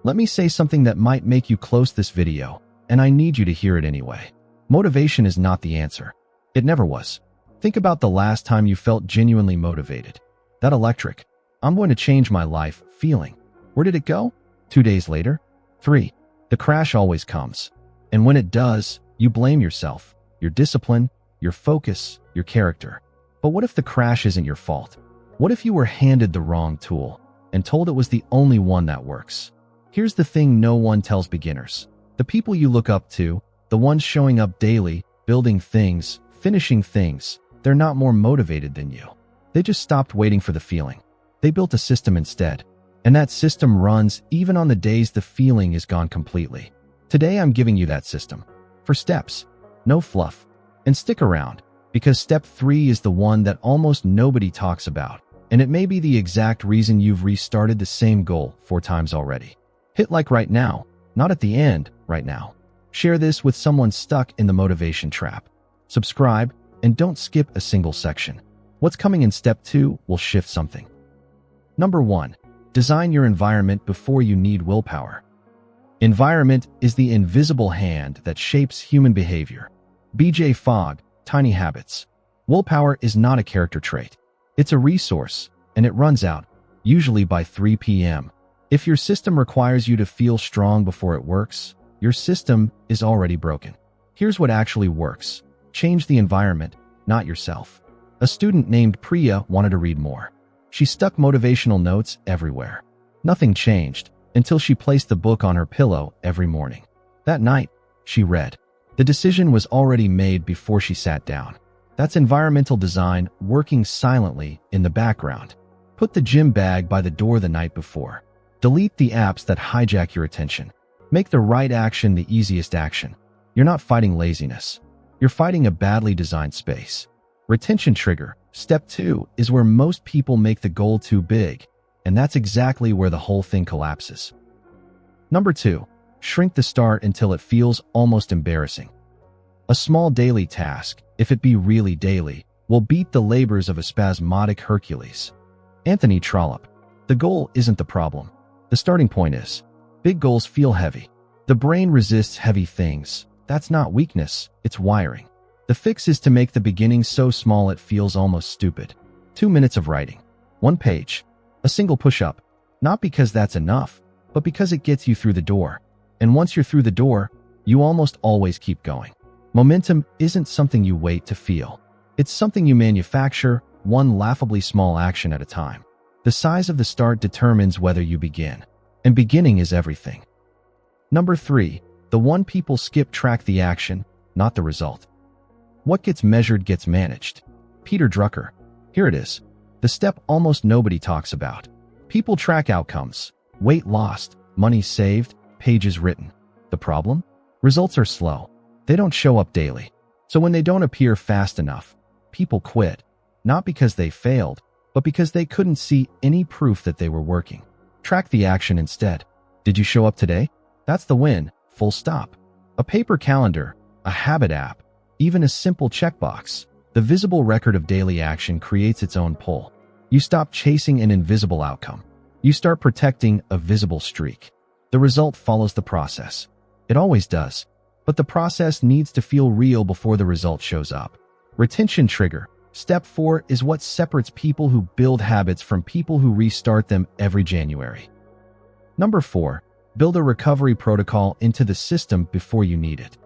Let me say something that might make you close this video, and I need you to hear it anyway. Motivation is not the answer. It never was. Think about the last time you felt genuinely motivated. That electric, I'm going to change my life feeling. Where did it go? 2 days later? 3. The crash always comes. And when it does, you blame yourself, your discipline, your focus, your character. But what if the crash isn't your fault? What if you were handed the wrong tool and told it was the only one that works? Here's the thing no one tells beginners. The people you look up to, the ones showing up daily, building things, finishing things, they're not more motivated than you. They just stopped waiting for the feeling. They built a system instead. And that system runs even on the days the feeling is gone completely. Today I'm giving you that system. 4 steps. No fluff. And stick around, because step 3 is the one that almost nobody talks about. And it may be the exact reason you've restarted the same goal 4 times already. Hit like right now, not at the end, right now. Share this with someone stuck in the motivation trap. Subscribe, and don't skip a single section. What's coming in step 2 will shift something. Number 1. Design your environment before you need willpower. Environment is the invisible hand that shapes human behavior. BJ Fogg, Tiny Habits. Willpower is not a character trait. It's a resource, and it runs out, usually by 3 p.m. If your system requires you to feel strong before it works, your system is already broken. Here's what actually works. Change the environment, not yourself. A student named Priya wanted to read more. She stuck motivational notes everywhere. Nothing changed until she placed the book on her pillow every morning. That night, she read. The decision was already made before she sat down. That's environmental design working silently in the background. Put the gym bag by the door the night before. Delete the apps that hijack your attention. Make the right action the easiest action. You're not fighting laziness. You're fighting a badly designed space. Retention trigger. Step 2 is where most people make the goal too big, and that's exactly where the whole thing collapses. Number 2. Shrink the start until it feels almost embarrassing. A small daily task, if it be really daily, will beat the labors of a spasmodic Hercules. Anthony Trollope. The goal isn't the problem. The starting point is. Big goals feel heavy. The brain resists heavy things. That's not weakness, it's wiring. The fix is to make the beginning so small it feels almost stupid. 2 minutes of writing. 1 page. A single push-up. Not because that's enough, but because it gets you through the door. And once you're through the door, you almost always keep going. Momentum isn't something you wait to feel. It's something you manufacture, one laughably small action at a time. The size of the start determines whether you begin. And beginning is everything. Number 3. The one people skip. Track the action, not the result. What gets measured gets managed. Peter Drucker. Here it is. The step almost nobody talks about. People track outcomes. Weight lost, money saved, pages written. The problem? Results are slow. They don't show up daily. So when they don't appear fast enough, people quit. Not because they failed, but because they couldn't see any proof that they were working. Track the action instead. Did you show up today? That's the win, full stop. A paper calendar, a habit app, even a simple checkbox. The visible record of daily action creates its own pull. You stop chasing an invisible outcome. You start protecting a visible streak. The result follows the process. It always does. But the process needs to feel real before the result shows up. Retention trigger. Step 4 is what separates people who build habits from people who restart them every January. Number 4. Build a recovery protocol into the system before you need it.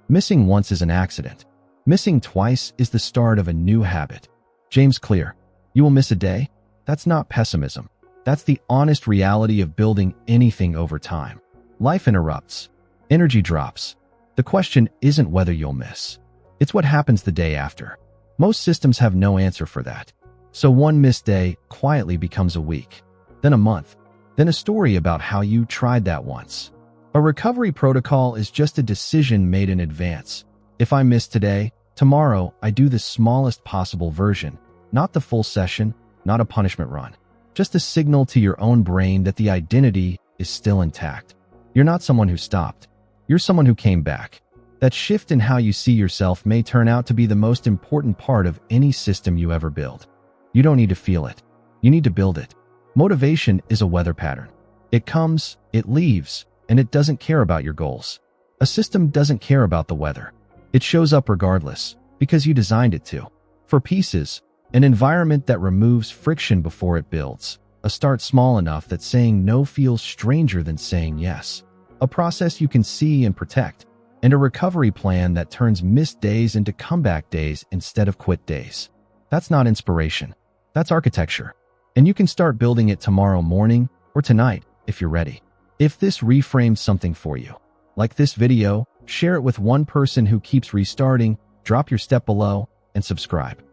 Missing once is an accident. Missing twice is the start of a new habit. James Clear. You will miss a day? That's not pessimism. That's the honest reality of building anything over time. Life interrupts. Energy drops. The question isn't whether you'll miss. It's what happens the day after. Most systems have no answer for that. So one missed day quietly becomes a week, then a month, then a story about how you tried that once. A recovery protocol is just a decision made in advance. If I miss today, tomorrow I do the smallest possible version, not the full session, not a punishment run. Just a signal to your own brain that the identity is still intact. You're not someone who stopped. You're someone who came back. That shift in how you see yourself may turn out to be the most important part of any system you ever build. You don't need to feel it. You need to build it. Motivation is a weather pattern. It comes, it leaves, and it doesn't care about your goals. A system doesn't care about the weather. It shows up regardless, because you designed it to. For pieces, an environment that removes friction before it builds. A start small enough that saying no feels stranger than saying yes. A process you can see and protect. And a recovery plan that turns missed days into comeback days instead of quit days. That's not inspiration. That's architecture. And you can start building it tomorrow morning or tonight if you're ready. If this reframes something for you, like this video, share it with one person who keeps restarting, drop your step below, and subscribe.